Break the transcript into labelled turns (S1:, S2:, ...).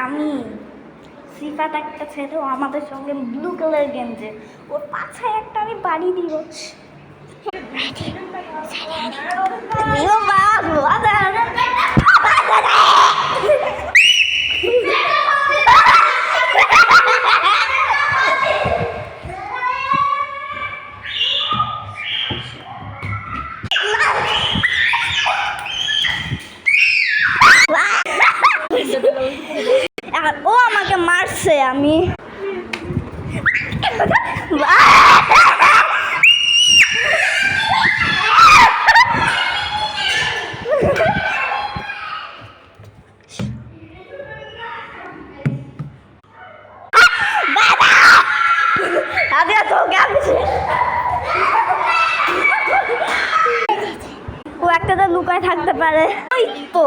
S1: আমি সিফাত একটা ছেলে আমাদের সঙ্গে ব্লু কালার গেঞ্জে, ওর পাছায় একটা আমি বাড়ি দিব। ও আমাকে মারছে, আমি ও একটা লুকায় থাকতে পারে। ওই তো